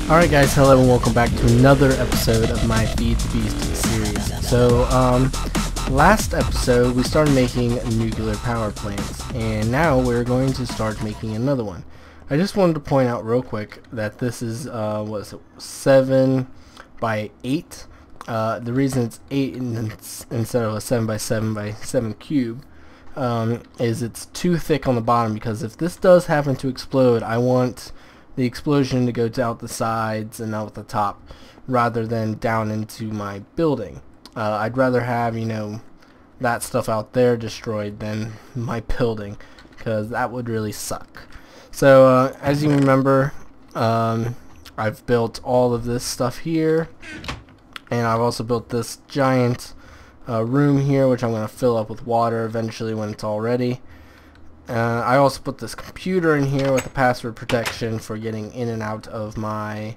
Alright guys, hello and welcome back to another episode of my Feed the Beast series. So, last episode we started making nuclear power plants, and now we're going to start making another one. I just wanted to point out real quick that this is, 7 by 8. The reason it's 8 instead of a 7 by 7 by 7 cube is it's too thick on the bottom, because if this does happen to explode, I want the explosion to go out the sides and out the top rather than down into my building. I'd rather have, that stuff out there destroyed than my building, because that would really suck. So as you remember, I've built all of this stuff here, and I've also built this giant room here, which I'm going to fill up with water eventually when it's all ready. I also put this computer in here with a password protection for getting in and out of my,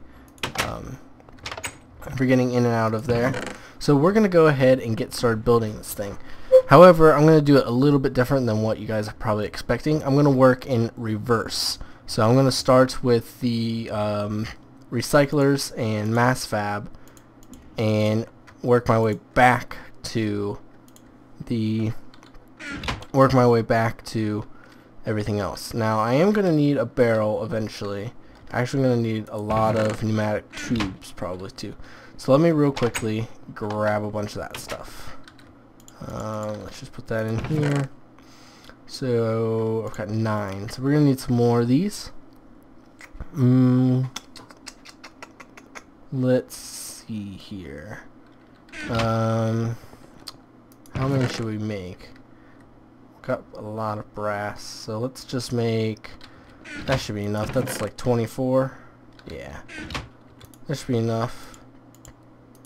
there. So we're going to go ahead and get started building this thing. However, I'm going to do it a little bit different than what you guys are probably expecting. I'm going to work in reverse. So I'm going to start with the recyclers and mass fab and work my way back to everything else. Now I am going to need a barrel eventually. Actually going to need a lot of pneumatic tubes probably too. So let me real quickly grab a bunch of that stuff. Let's just put that in here. So I've got 9. So we're going to need some more of these. Let's see here. How many should we make? Got a lot of brass, so let's just make, that should be enough. That's like 24. Yeah, that should be enough.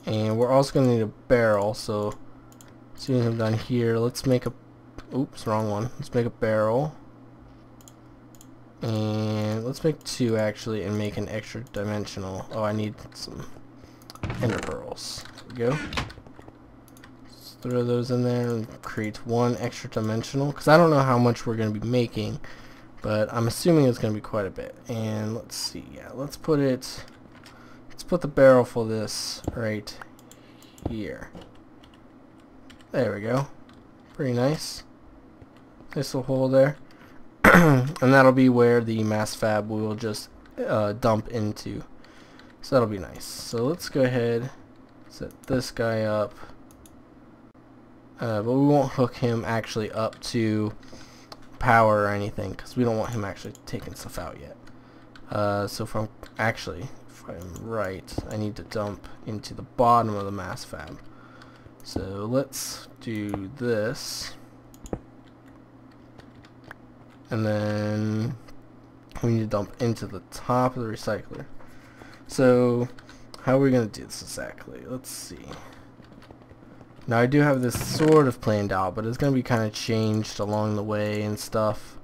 And we're also going to need a barrel, so as soon as I'm done here, let's make a, oops, wrong one. Let's make a barrel, and let's make 2 actually, and make an extra dimensional. Oh, I need some ender pearls. There we go. Throw those in there and create 1 extra dimensional, because I don't know how much we're going to be making, but I'm assuming it's going to be quite a bit. And let's see, yeah, let's put the barrel for this right here. There we go. Pretty nice. Nice little hole there. And that'll be where the mass fab will just dump into. So that'll be nice. So let's go ahead, set this guy up. But we won't hook him actually up to power or anything, because we don't want him actually taking stuff out yet. So if I'm right, I need to dump into the bottom of the mass fab. So let's do this, and then we need to dump into the top of the recycler. So how are we going to do this exactly? Let's see. Now I do have this sort of planned out, but it's going to be kind of changed along the way and stuff,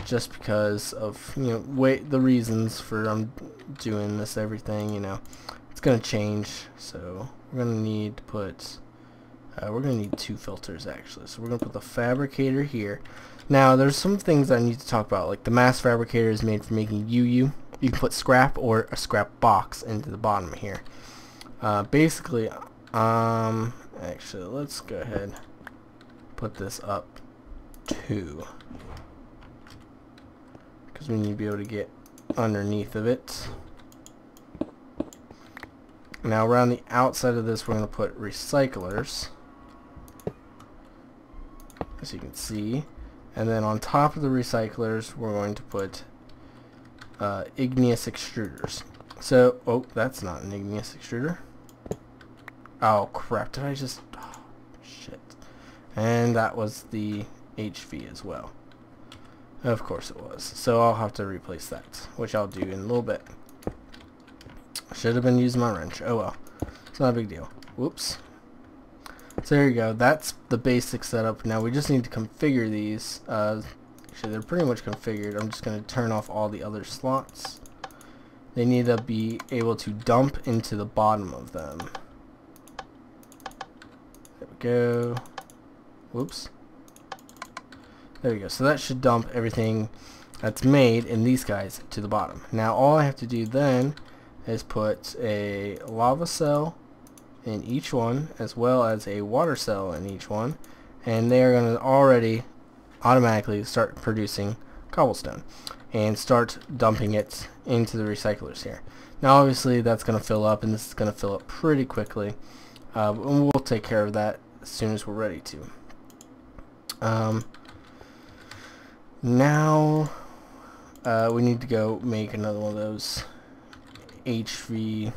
just because of the reasons for I'm doing this everything. It's going to change. So we're going to need to put we're going to need 2 filters actually. So we're going to put the fabricator here. Now there's some things I need to talk about, like the mass fabricator is made for making UU. You can put scrap or a scrap box into the bottom here. Basically, actually, let's go ahead, put this up 2, because we need to be able to get underneath of it. Now around the outside of this, we're going to put recyclers, as you can see, and then on top of the recyclers, we're going to put igneous extruders. So, oh, that's not an igneous extruder. Oh crap, did I just, oh shit. And that was the HV as well. Of course it was. So I'll have to replace that, which I'll do in a little bit. Should have been using my wrench. Oh well. It's not a big deal. Whoops. So there you go. That's the basic setup. Now we just need to configure these. Actually, they're pretty much configured. I'm just going to turn off all the other slots. They need to be able to dump into the bottom of them. There we go. Whoops. There we go. So that should dump everything that's made in these guys to the bottom. Now all I have to do then is put a lava cell in each one, as well as a water cell in each one, and they are going to already automatically start producing cobblestone and start dumping it into the recyclers here. Now obviously that's going to fill up, and this is going to fill up pretty quickly, and we'll take care of that as soon as we're ready to. Now we need to go make another one of those HV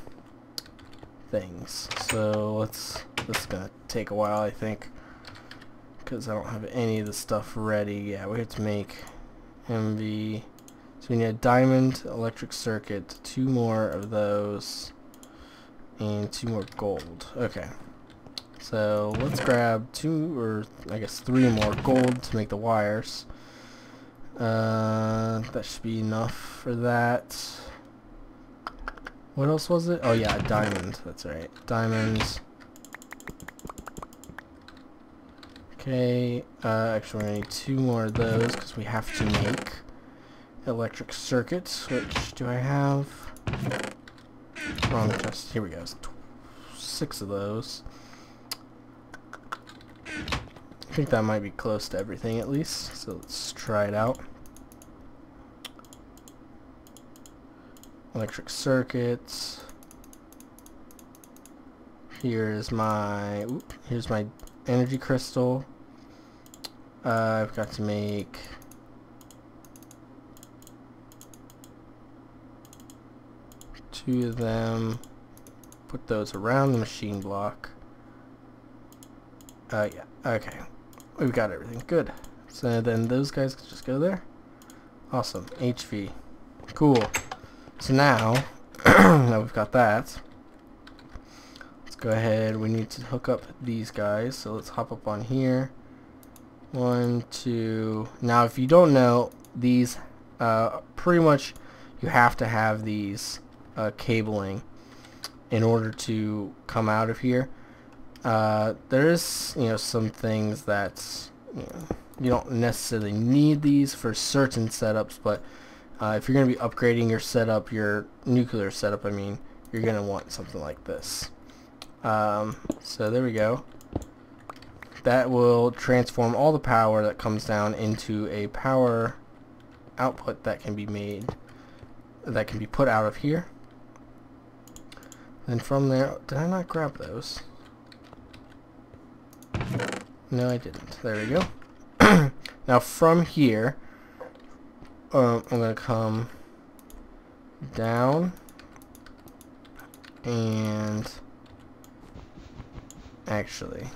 things. So this is gonna take a while, I think, because I don't have any of the stuff ready. Yeah, we have to make MV. So we need a diamond, electric circuit, 2 more of those, and 2 more gold. Okay, so let's grab 2, or I guess 3 more gold to make the wires. That should be enough for that. What else was it? Oh yeah, a diamond. That's right. Diamonds. Okay. Actually, we're gonna need 2 more of those because we have to make electric circuits. Which do I have? Wrong chest. Here we go. 6 of those. I think that might be close to everything at least. So let's try it out. Electric circuits. Here's my energy crystal. I've got to make 2 of them. Put those around the machine block. Yeah. Okay. We've got everything. Good. So then those guys can just go there. Awesome. HV. Cool. So now, now we've got that, let's go ahead. We need to hook up these guys. So let's hop up on here. 1, 2. Now if you don't know, these pretty much you have to have these cabling in order to come out of here. There is, some things that you don't necessarily need these for certain setups, but if you're going to be upgrading your setup, your nuclear setup, I mean, you're going to want something like this. So there we go. That will transform all the power that comes down into a power output that can be made, that can be put out of here. Then from there, did I not grab those? No, I didn't. There we go. Now from here, I'm going to come down and actually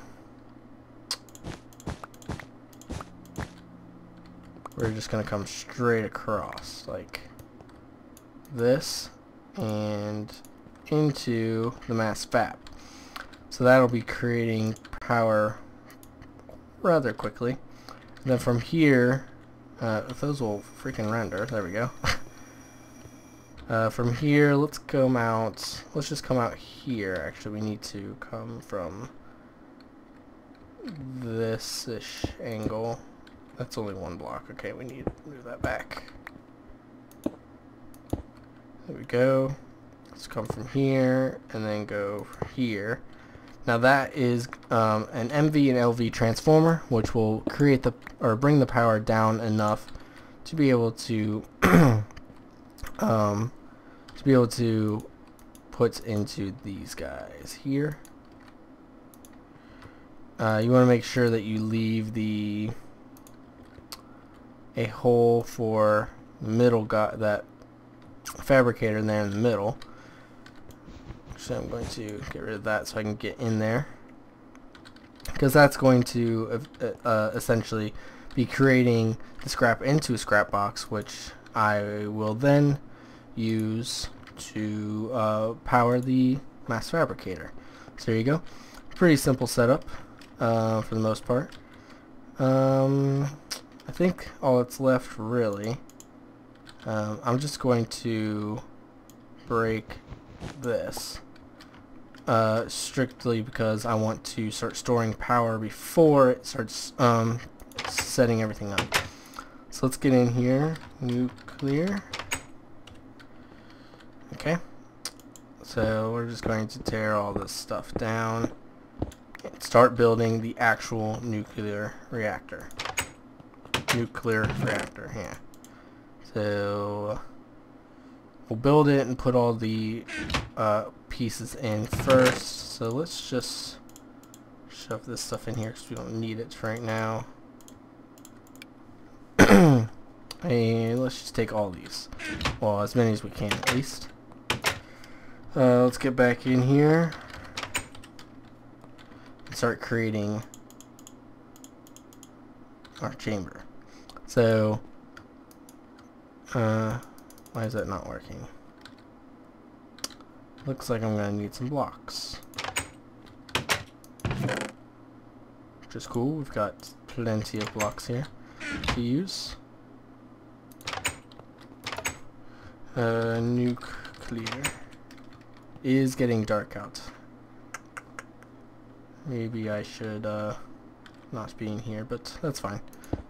we're just going to come straight across like this and into the mass fab. So that'll be creating power rather quickly. And then from here, if those will freaking render, there we go. From here, let's come out. Let's just come out here. Actually, we need to come from this-ish angle. That's only 1 block. Okay, we need to move that back. There we go. Let's come from here and then go here. Now that is an MV and LV transformer, which will create bring the power down enough to be able to put into these guys here. You want to make sure that you leave a hole for middle that fabricator there in the middle. So I'm going to get rid of that so I can get in there, because that's going to essentially be creating the scrap into a scrap box, which I will then use to power the mass fabricator. So there you go. Pretty simple setup for the most part. I think all that's left really, I'm just going to break this. Strictly because I want to start storing power before it starts setting everything up. So let's get in here. Nuclear. Okay. So we're just going to tear all this stuff down and start building the actual nuclear reactor. Yeah. So we'll build it and put all the pieces in first. So let's just shove this stuff in here because we don't need it right now. And let's just take all these. Well, as many as we can at least. Let's get back in here and start creating our chamber. So, why is that not working? Looks like I'm gonna need some blocks. Which is cool. We've got plenty of blocks here to use. Nuclear is getting dark out. Maybe I should not be in here, but that's fine.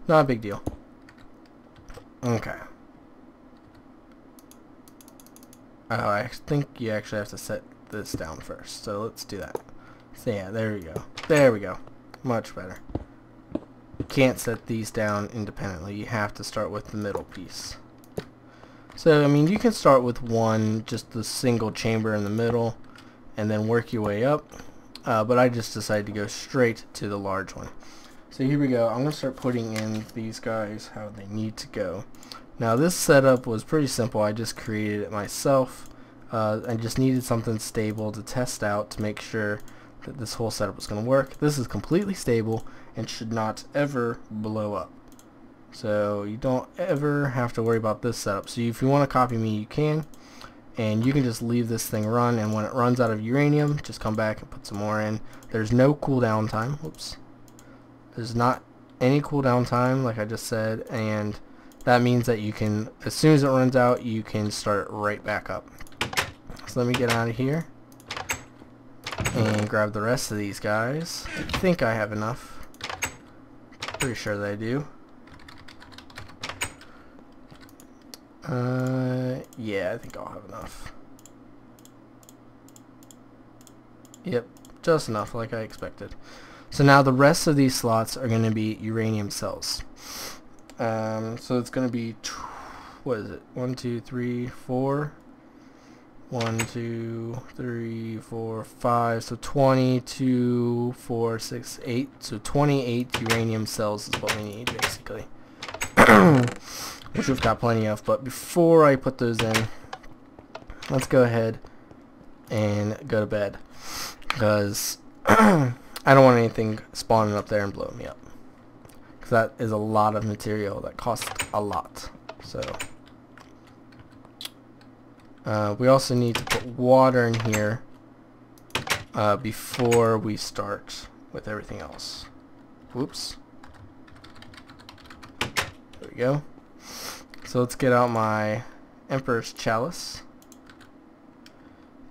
Not a big deal. Okay. Oh, I think you actually have to set this down first. So let's do that. So yeah, there we go. There we go. Much better. You can't set these down independently. You have to start with the middle piece. So, I mean, you can start with one, just the single chamber in the middle, and then work your way up. But I just decided to go straight to the large one. So here we go. I'm going to start putting in these guys how they need to go. Now, this setup was pretty simple. I just created it myself. I just needed something stable to test out to make sure that this whole setup was going to work. This is completely stable and should not ever blow up. So you don't ever have to worry about this setup. So if you want to copy me, you can. And you can just leave this thing run, and when it runs out of uranium, just come back and put some more in. There's no cooldown time. Oops. There's not any cooldown time, like I just said, and that means that you can, as soon as it runs out, you can start right back up. So let me get out of here and grab the rest of these guys. I think I have enough. Pretty sure that I do. Yeah, I think I'll have enough. Yep, just enough, like I expected. So now the rest of these slots are going to be uranium cells. So it's going to be, what is it? 1, 2, 3, 4. 1, 2, 3, 4, 5. So 20, 2, 4, 6, 8. So 28 uranium cells is what we need, basically. Which we've got plenty of. But before I put those in, let's go ahead and go to bed. Because I don't want anything spawning up there and blowing me up. Because that is a lot of material that costs a lot. So we also need to put water in here before we start with everything else. Whoops. There we go. So let's get out my Emperor's Chalice.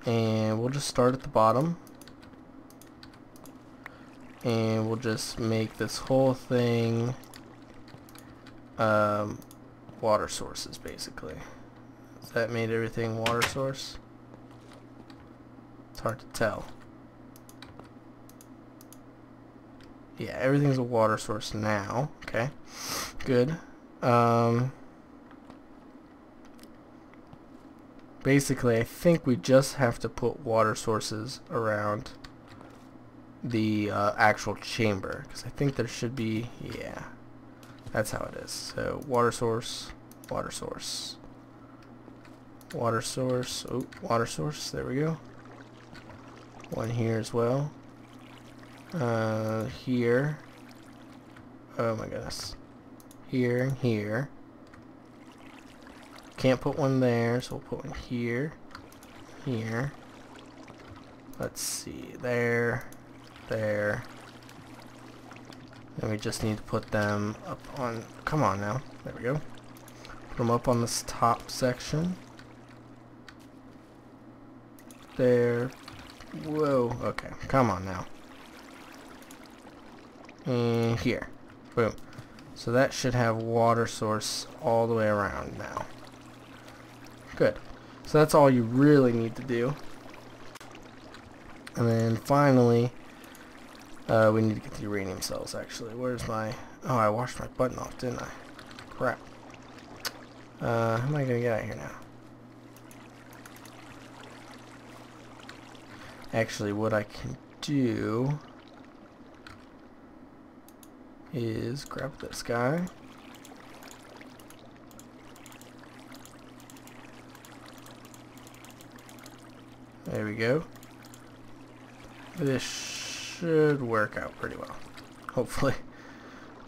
And we'll just start at the bottom. And we'll just make this whole thing water sources, basically. Has that made everything water source? It's hard to tell. Yeah, everything's a water source now. Okay, good. Basically, I think we just have to put water sources around the actual chamber, because I think there should be, yeah, that's how it is. So water source, water source, water source, oh, water source, there we go. One here as well. Here, oh my goodness, here and here. Can't put one there, so we'll put one here, here. Let's see, there, there. Then we just need to put them up on, come on now, there we go. Put them up on this top section. There, whoa, okay, come on now. And here, boom. So that should have water source all the way around now. Good. So that's all you really need to do. And then finally, we need to get the uranium cells, actually. Where's my... Oh, I washed my button off, didn't I? Crap. How am I going to get out of here now? Actually, what I can do is grab this guy. There we go. This should work out pretty well. Hopefully.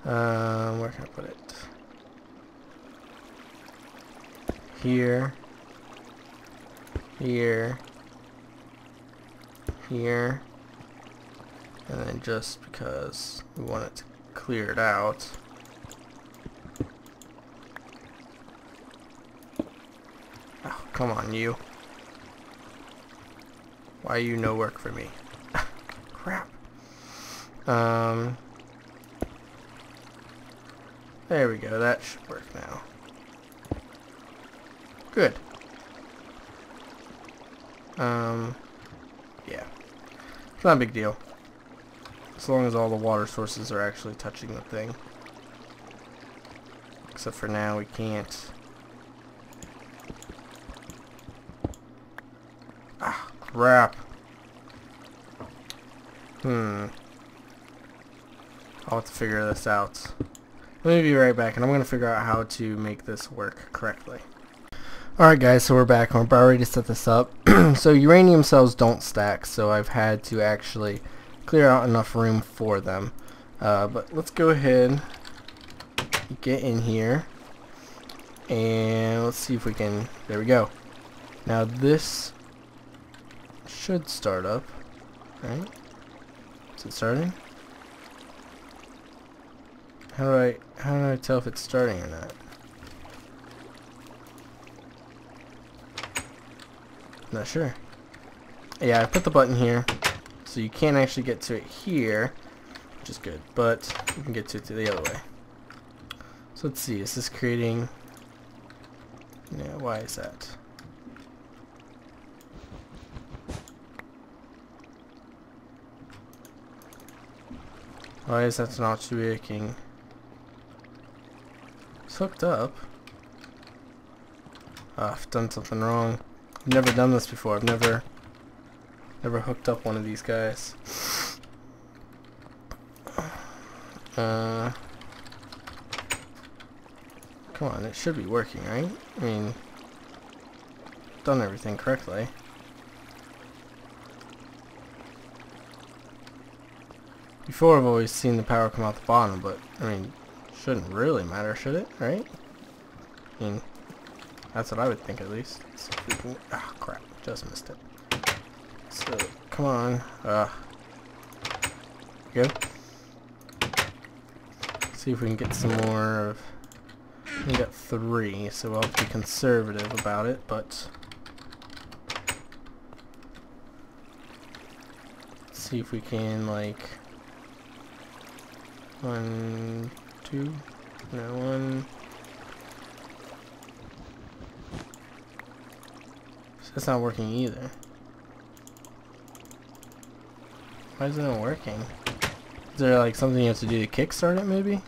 Where can I put it? Here. Here. Here. And then just because we want it to clear it out. Oh, come on, you. Why you no work for me? Crap. There we go. That should work now. Good. Yeah. It's not a big deal. As long as all the water sources are actually touching the thing. Except for now, we can't. Ah, crap. I'll have to figure this out. Let me be right back, and I'm going to figure out how to make this work correctly. Alright guys, so we're back. I'm about ready to set this up. So uranium cells don't stack, so I've had to actually clear out enough room for them. But let's go ahead, get in here, and let's see if we can, there we go. Now this should start up, right? Is it starting? How do I tell if it's starting or not? Not sure. Yeah, I put the button here, so you can't actually get to it here, which is good, but you can get to it the other way. So let's see, is this creating... Yeah, why is that? Why is that not working? It's hooked up. Oh, I've done something wrong. I've never done this before. I've never hooked up one of these guys. Come on, it should be working, right? I mean, done everything correctly. Before I've always seen the power come out the bottom, but I mean, shouldn't really matter, should it? Right? I mean, that's what I would think at least. So if we can, oh crap, just missed it. So come on, go. See if we can get some more of. We got 3, so we'll have to be conservative about it, but let's see if we can like 1, 2, no 1. That's not working either. Why is it not working? Is there like something you have to do to kickstart it maybe? Is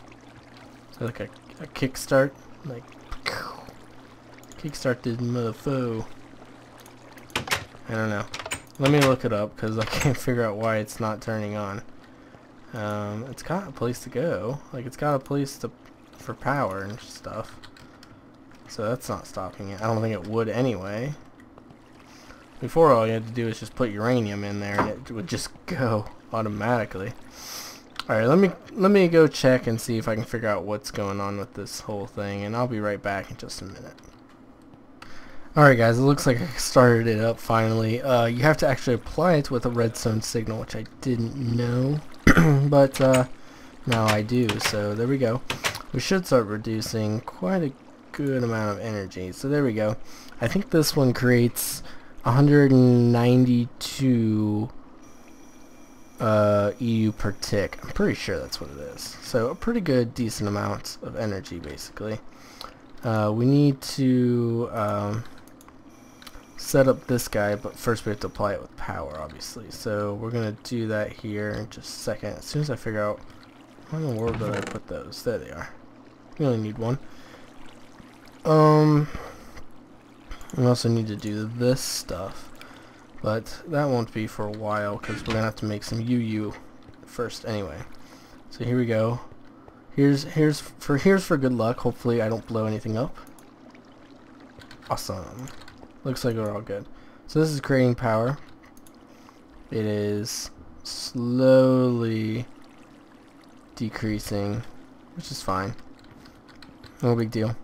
there like a kickstart? Like kickstart this motherfucker. I don't know. Let me look it up because I can't figure out why it's not turning on. It's got a place to go. Like it's got a place for power and stuff. So that's not stopping it. I don't think it would anyway. Before all you had to do is just put uranium in there and it would just go automatically. Alright, let me go check and see if I can figure out what's going on with this whole thing, and I'll be right back in just a minute. Alright guys, it looks like I started it up finally. You have to actually apply it with a redstone signal, which I didn't know. But now I do, so there we go. We should start reducing quite a good amount of energy. So there we go. I think this one creates 192 EU per tick. I'm pretty sure that's what it is. So a pretty good, decent amount of energy, basically. We need to set up this guy, but first we have to apply it with power, obviously. So we're gonna do that here in just a second. As soon as I figure out where in the world did I put those. There they are. We only need one. We also need to do this stuff, but that won't be for a while because we're gonna have to make some UU first anyway. So here we go. Here's for good luck. Hopefully I don't blow anything up. Awesome. Looks like we're all good. So this is creating power. It is slowly decreasing, which is fine. No big deal.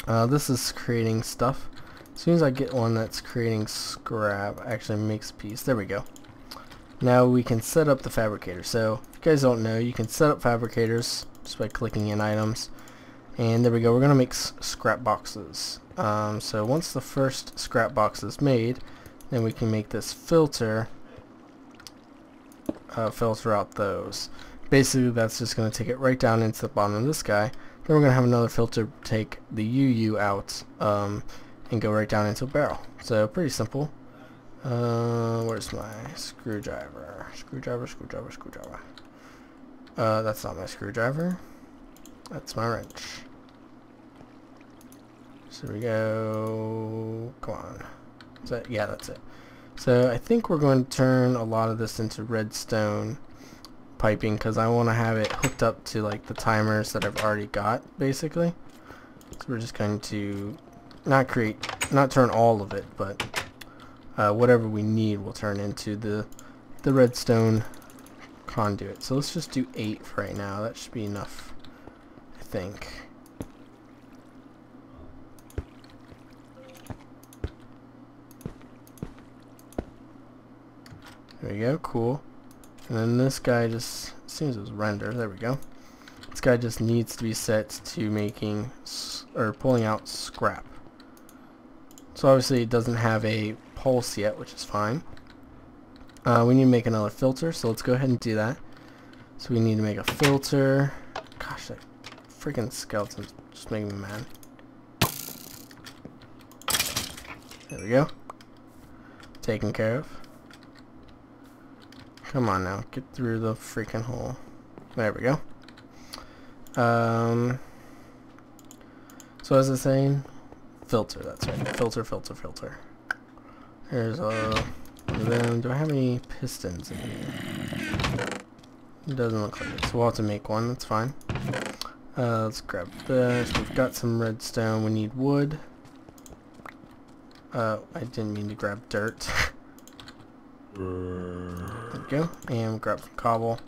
This is creating stuff. As soon as I get one that's creating scrap, actually makes a piece. There we go. Now we can set up the fabricator. So if you guys don't know, you can set up fabricators just by clicking in items. And there we go. We're gonna make scrap boxes. So once the first scrap box is made, then we can make this filter. Filter out those. Basically, that's just gonna take it right down into the bottom of this guy. Then we're gonna have another filter take the UU out and go right down into a barrel. So pretty simple. Where's my screwdriver? Screwdriver. That's not my screwdriver. That's my wrench. So we go. Come on. Is that? Yeah, that's it. So I think we're going to turn a lot of this into redstone piping because I want to have it hooked up to like the timers that I've already got, basically. So we're just going to not turn all of it, but whatever we need will turn into the redstone conduit. So let's just do 8 for right now. That should be enough, I think. There we go, cool. And then this guy just, as soon as it was render, there we go. This guy just needs to be set to making, or pulling out scrap. So obviously it doesn't have a pulse yet, which is fine. We need to make another filter, so let's go ahead and do that. So we need to make a filter. Gosh, that freaking skeleton's just making me mad. There we go. Taken care of. Come on now, get through the freaking hole. There we go. So as I was saying, filter, that's right. Filter. There's a one of them. Do I have any pistons in here? It doesn't look like it, so we'll have to make one, that's fine. Let's grab this. We've got some redstone. We need wood. I didn't mean to grab dirt. There we go. And we'll grab some cobble.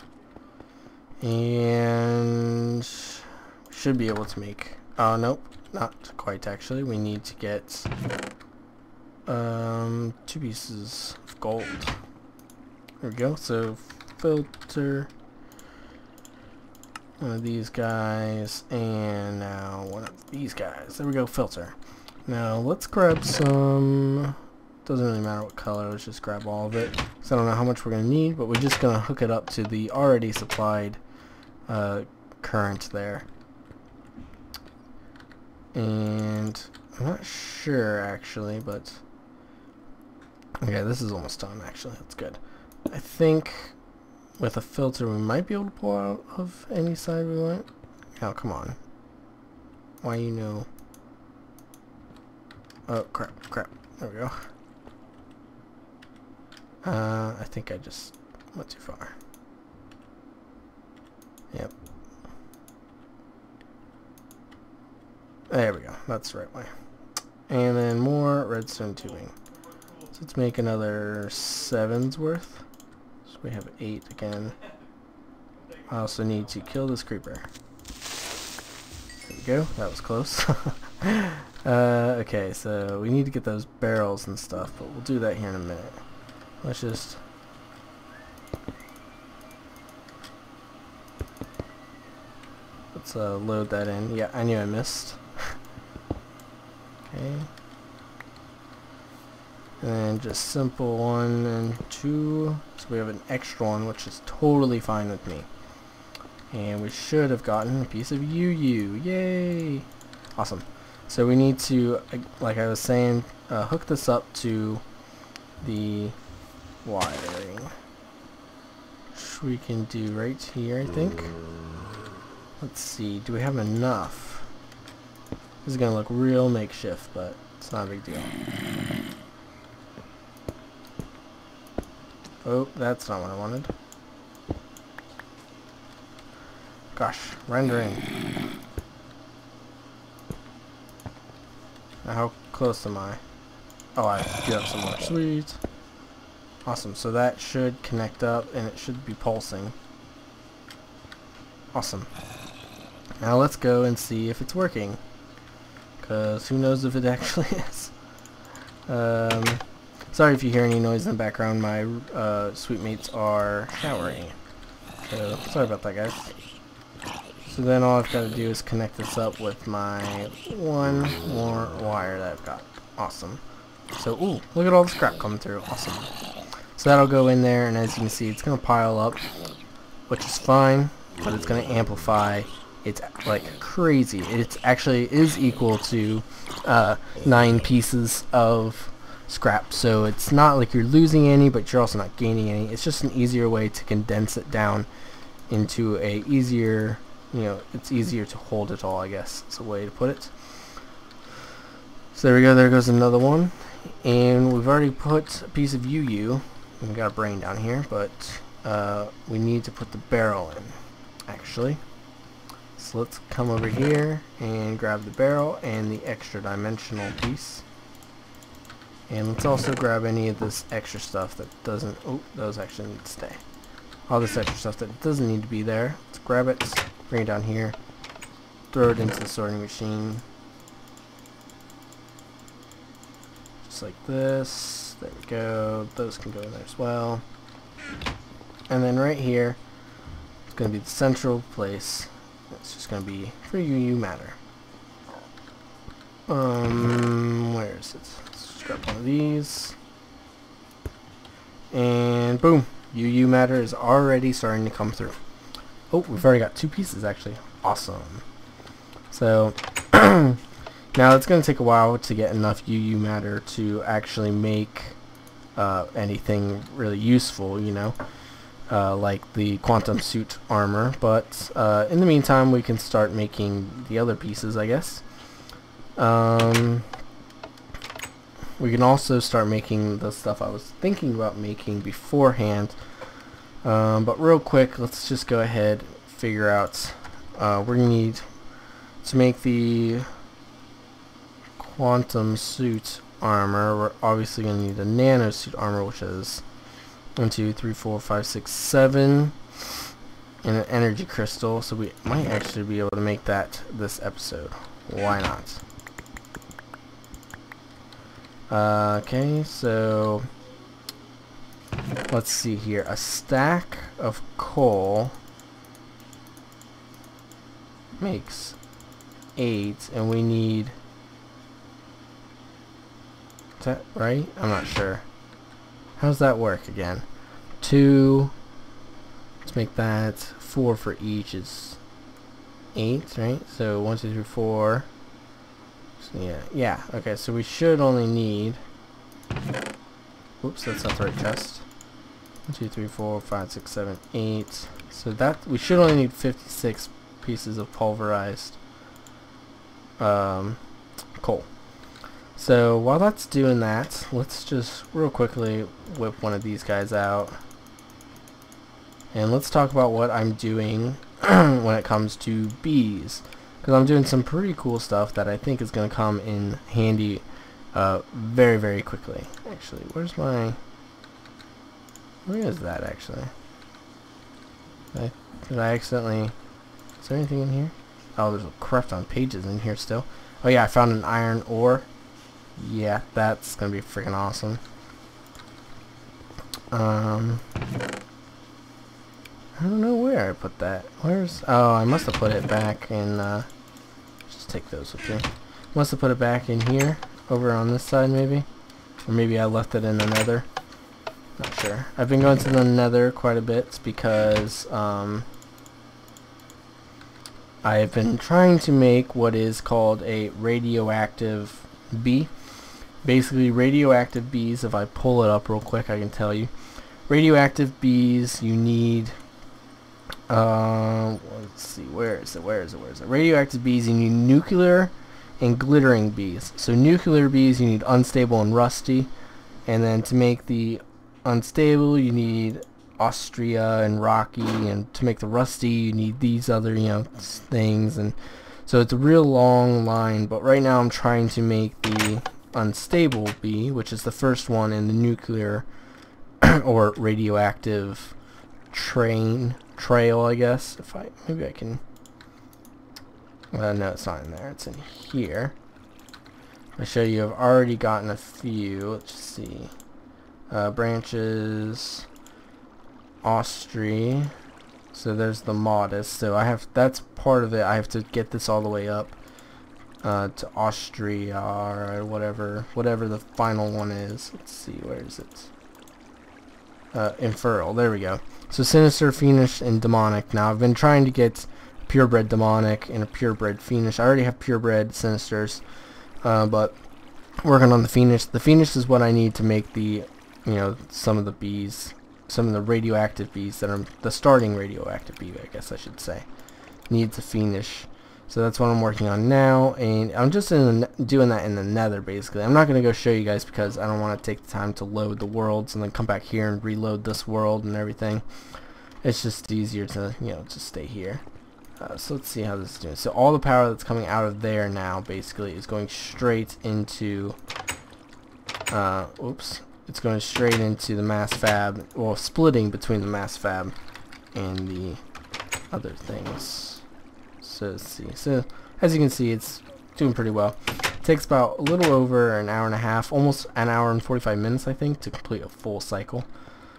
And should be able to make, oh nope, not quite actually. We need to get 2 pieces of gold. There we go. So filter one of these guys and now one of these guys. There we go, filter. Now let's grab some, doesn't really matter what color, let's just grab all of it. So I don't know how much we're going to need, but we're just going to hook it up to the already supplied current there. And I'm not sure actually, but okay, this is almost done actually, that's good. I think with a filter we might be able to pull out of any side we want. Oh, come on. Why you know? Oh, crap. There we go. I think I just went too far. Yep. There we go. That's the right way. And then more redstone tubing. So let's make another 7's worth. So we have 8 again. I also need to kill this creeper. There we go. That was close. Okay, so we need to get those barrels and stuff, but we'll do that here in a minute. Let's just... let's load that in. Yeah, I knew I missed. Okay. And then just simple 1 and 2. So we have an extra one, which is totally fine with me. And we should have gotten a piece of UU. Yay! Awesome. So we need to, like I was saying, hook this up to the wiring, which we can do right here, I think. Let's see, do we have enough? This is gonna look real makeshift, but it's not a big deal. Oh, that's not what I wanted. Gosh, rendering. Now how close am I? Oh, I do have some more. Sweet. Awesome, so that should connect up and it should be pulsing. Awesome. Now let's go and see if it's working. Because who knows if it actually is. Sorry if you hear any noise in the background. My sweet mates are showering. So sorry about that, guys. So then all I've got to do is connect this up with my one more wire that I've got. Awesome. So, ooh, look at all the scrap coming through. Awesome. So that'll go in there, and as you can see, it's going to pile up, which is fine, but it's going to amplify. It's like crazy. It actually is equal to 9 pieces of scrap. So it's not like you're losing any, but you're also not gaining any. It's just an easier way to condense it down into a easier, you know, it's easier to hold it all, I guess. It's a way to put it. So there we go. There goes another one. And we've already put a piece of UU. We've got a brain down here, but we need to put the barrel in, actually. So let's come over here and grab the barrel and the extra dimensional piece. And let's also grab any of this extra stuff that doesn't, oh, those actually need to stay. All this extra stuff that doesn't need to be there. Let's grab it, bring it down here, throw it into the sorting machine. Just like this. There we go. Those can go in there as well. And then right here, it's going to be the central place. It's just going to be for UU matter. Where is it? Let's just grab one of these. And boom. UU matter is already starting to come through. Oh, we've already got 2 pieces actually. Awesome. So now it's going to take a while to get enough UU matter to actually make anything really useful, you know, like the quantum suit armor. But in the meantime, we can start making the other pieces, I guess. We can also start making the stuff I was thinking about making beforehand. But real quick, let's just go ahead and figure out. We're going to need to make the quantum suit armor. We're obviously going to need a nano suit armor, which is 1, 2, 3, 4, 5, 6, 7, and an energy crystal. So we might actually be able to make that this episode. Why not? Okay, so let's see here. A stack of coal makes 8, and we need, is that right? I'm not sure. How does that work again? 2, let's make that 4 for each is 8, right? So 1, 2, 3, 4. So yeah, okay, so we should only need, oops, that's not the right chest. 1, 2, 3, 4, 5, 6, 7, 8. So that, we should only need 56 pieces of pulverized coal. So while that's doing that, let's just real quickly whip one of these guys out. And let's talk about what I'm doing when it comes to bees. Because I'm doing some pretty cool stuff that I think is going to come in handy very, very quickly. Actually, where is that actually? Did I accidentally, is there anything in here? Oh, there's a craft on pages in here still. Oh yeah, I found an iron ore. Yeah, that's going to be freaking awesome. I don't know where I put that. Where's, oh, I must have put it back in, just take those with me. Must have put it back in here, over on this side maybe. Or maybe I left it in the nether. Not sure. I've been going to the nether quite a bit because, I've been trying to make what is called a radioactive bee. Basically, radioactive bees, if I pull it up real quick, I can tell you. radioactive bees, you need let's see, where is it? Radioactive bees, you need nuclear and glittering bees. So nuclear bees, you need unstable and rusty, and then to make the unstable, you need Austria and rocky, and to make the rusty, you need these other, things. And so it's a real long line, but right now I'm trying to make the unstable bee, which is the first one in the nuclear or radioactive trail, I guess. Maybe I can, no, it's not in there, it's in here. I'll show you, I've already gotten a few. Let's see, branches, Austria, so there's the modest, so that's part of it. I have to get this all the way up to Austria, or whatever the final one is. Let's see, where is it? Infernal, there we go. So Sinister, Fiendish, and Demonic. Now I've been trying to get Purebred Demonic and a Purebred Fiendish. I already have Purebred Sinisters, but working on the Fiendish. The Fiendish is what I need to make the, some of the bees, some of the radioactive bees that are the starting radioactive bee, I guess I should say. Needs a Fiendish. So that's what I'm working on now, and I'm just doing that in the nether, basically. I'm not going to go show you guys because I don't want to take the time to load the worlds and then come back here and reload this world and everything. It's just easier to, just stay here. So let's see how this is doing. So all the power that's coming out of there now, basically, is going straight into, it's going straight into the mass fab, well, splitting between the mass fab and the other things. So let's see. So as you can see, it's doing pretty well. It takes about a little over an hour and a half, almost an hour and 45 minutes, I think, to complete a full cycle.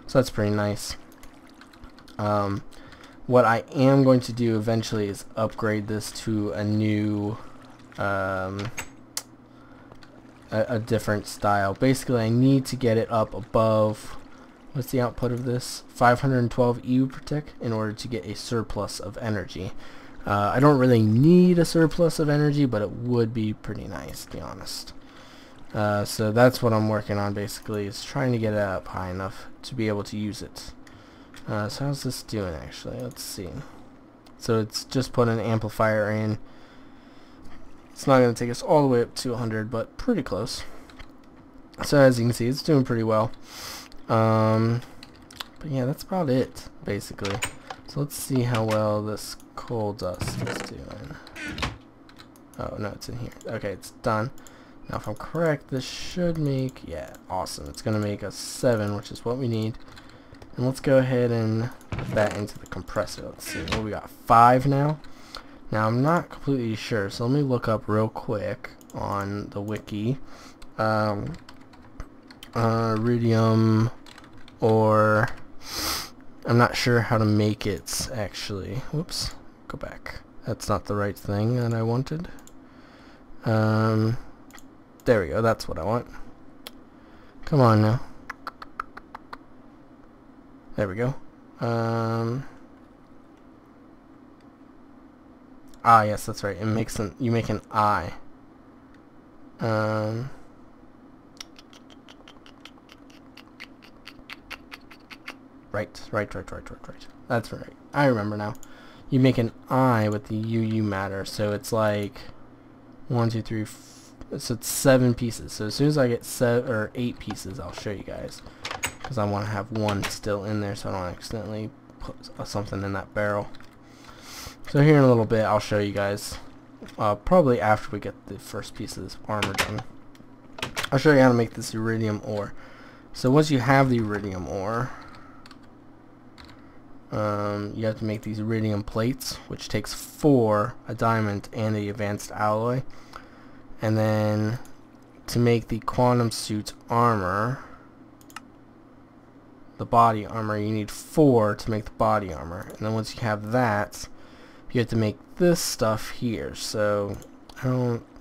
So that's pretty nice. What I am going to do eventually is upgrade this to a new, a different style. Basically, I need to get it up above, what's the output of this? 512 EU per tick in order to get a surplus of energy. I don't really need a surplus of energy, but it would be pretty nice, to be honest. So that's what I'm working on, basically, is trying to get it up high enough to be able to use it. So how's this doing, actually? Let's see. So it's just put an amplifier in. It's not going to take us all the way up to 100, but pretty close. So as you can see, it's doing pretty well. But yeah, that's about it, basically. So let's see how well this coal dust is doing. Oh, no, it's in here. Okay, it's done. Now, if I'm correct, this should make, yeah, awesome. It's going to make us 7, which is what we need. And let's go ahead and put that into the compressor. Let's see, what we got, 5 now? Now, I'm not completely sure, so let me look up real quick on the wiki. Iridium, or I'm not sure how to make it, actually. Whoops, go back. That's not the right thing that I wanted. There we go, that's what I want. Come on now. There we go. Ah, yes, that's right. It makes you make an eye. Right. That's right. I remember now. You make an eye with the UU matter, so it's like 1, 2, 3, so it's 7 pieces. So as soon as I get 7 or 8 pieces, I'll show you guys, because I want to have 1 still in there, so I don't accidentally put something in that barrel. So here in a little bit, I'll show you guys, probably after we get the first piece of this armor done. I'll show you how to make this iridium ore. So once you have the iridium ore, you have to make these iridium plates, which takes 4, a diamond, and the advanced alloy. And then to make the quantum suit armor, the body armor, you need 4 to make the body armor. And then once you have that, you have to make this stuff here. So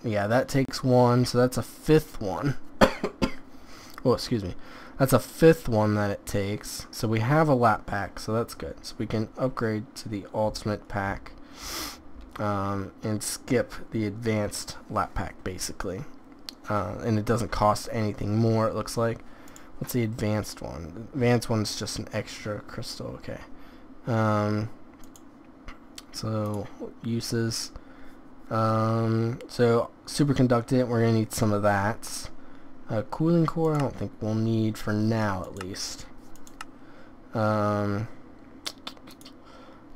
yeah, that takes 1, so that's a 5th one. Oh, excuse me. That's a 5th one that it takes. So we have a lap pack, so that's good. So we can upgrade to the ultimate pack, and skip the advanced lap pack, basically. And it doesn't cost anything more, it looks like. What's the advanced one? Advanced one's just an extra crystal. Okay. So uses. So superconductant, we're gonna need some of that. Cooling core, I don't think we'll need for now, at least.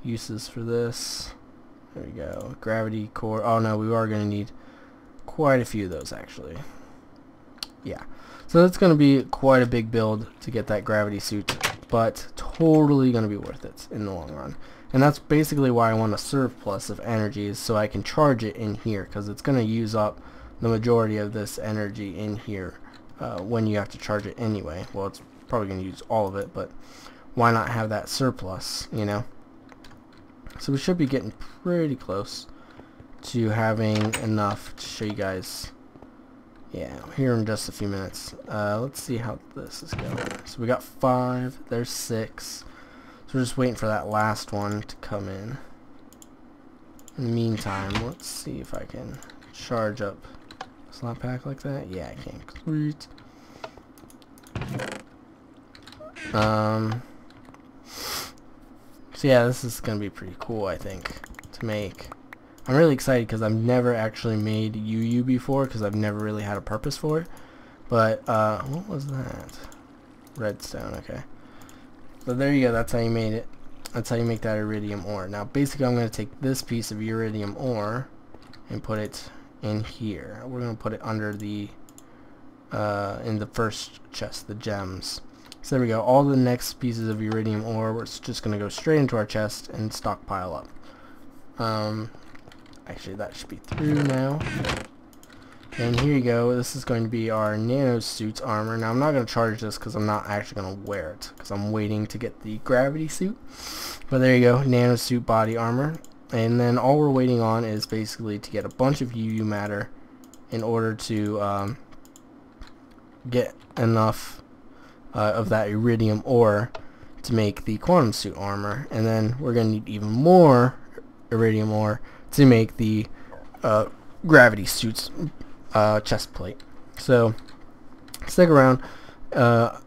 Uses for this. There we go. Gravity core. Oh no, we are gonna need quite a few of those actually. Yeah. So that's going to be quite a big build to get that gravity suit, but totally going to be worth it in the long run. And that's basically why I want a surplus of energies, so I can charge it in here, because it's going to use up the majority of this energy in here when you have to charge it anyway. Well, it's probably going to use all of it, but why not have that surplus, you know? So we should be getting pretty close to having enough to show you guys. Yeah, here in just a few minutes. Let's see how this is going. So we got 5, there's 6. So we're just waiting for that last one to come in. In the meantime, let's see if I can charge up a slot pack like that. Yeah, I can. Sweet. So yeah, this is gonna be pretty cool, I think, to make. I'm really excited because I've never actually made UU before, because I've never really had a purpose for it. But, what was that? Redstone, okay. So there you go, that's how you made it. That's how you make that iridium ore. Now, basically, I'm going to take this piece of iridium ore and put it in here. We're going to put it under the, in the first chest, the gems. So there we go, all the next pieces of iridium ore, we're just going to go straight into our chest and stockpile up. Actually, that should be through now. And here you go. This is going to be our nano suit's armor. Now, I'm not going to charge this because I'm not actually going to wear it, because I'm waiting to get the gravity suit. But there you go, nano suit body armor. And then all we're waiting on is basically to get a bunch of UU matter in order to get enough of that iridium ore to make the quantum suit armor. And then we're going to need even more iridium ore to make the gravity suit's chest plate. So stick around.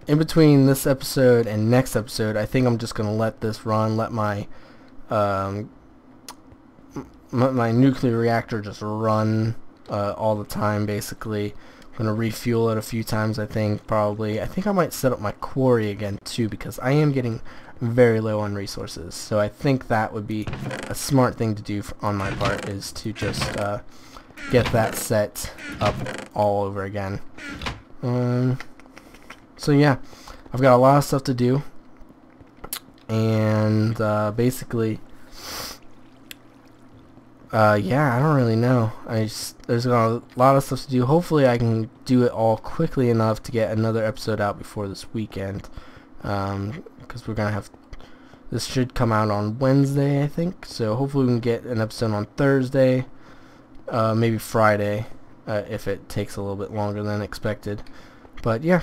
In between this episode and next episode, I think I'm just gonna let this run, let my my nuclear reactor just run all the time. Basically, I'm gonna refuel it a few times. I think I might set up my quarry again too, because I am getting very low on resources. So I think that would be a smart thing to do on my part, is to just get that set up all over again. So yeah, I've got a lot of stuff to do, and basically yeah, I don't really know. There's a lot of stuff to do. Hopefully I can do it all quickly enough to get another episode out before this weekend, because we're gonna have, this should come out on Wednesday, I think. So hopefully we can get an episode on Thursday, maybe Friday, if it takes a little bit longer than expected. But yeah,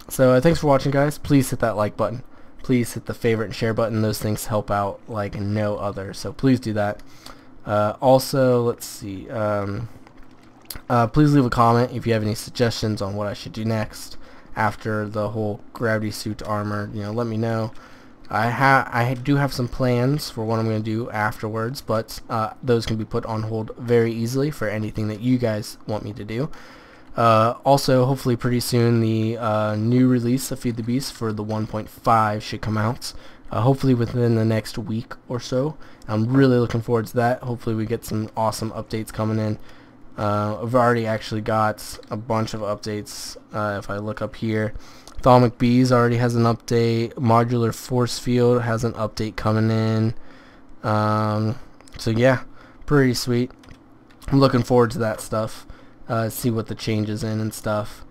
so thanks for watching, guys. Please hit that like button. Please hit the favorite and share button. Those things help out like no other, so please do that. Also, let's see, please leave a comment if you have any suggestions on what I should do next after the whole gravity suit armor. You know, let me know. I do have some plans for what I'm going to do afterwards, but those can be put on hold very easily for anything that you guys want me to do. Also, hopefully pretty soon the new release of Feed the Beast for the 1.5 should come out. Hopefully within the next week or so. I'm really looking forward to that. Hopefully we get some awesome updates coming in. I've already actually got a bunch of updates. If I look up here, Atomic Bees already has an update. Modular Force Field has an update coming in. So yeah, pretty sweet. I'm looking forward to that stuff. See what the changes in and stuff.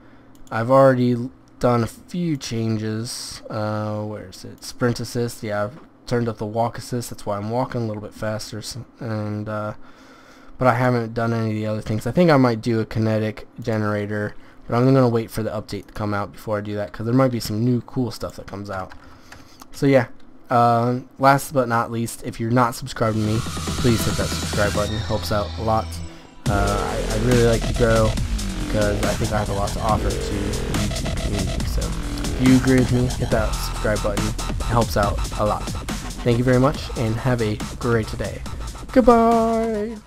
I've already done a few changes. Where is it? Sprint assist. Yeah, I've turned up the walk assist. That's why I'm walking a little bit faster. And but I haven't done any of the other things. I think I might do a kinetic generator, but I'm gonna wait for the update to come out before I do that, because there might be some new cool stuff that comes out. So yeah, last but not least, if you're not subscribed to me, please hit that subscribe button. It helps out a lot. I really like to grow, because I think I have a lot to offer to the YouTube community. So if If you agree with me, hit that subscribe button. It helps out a lot. Thank you very much, and have a great day. Goodbye!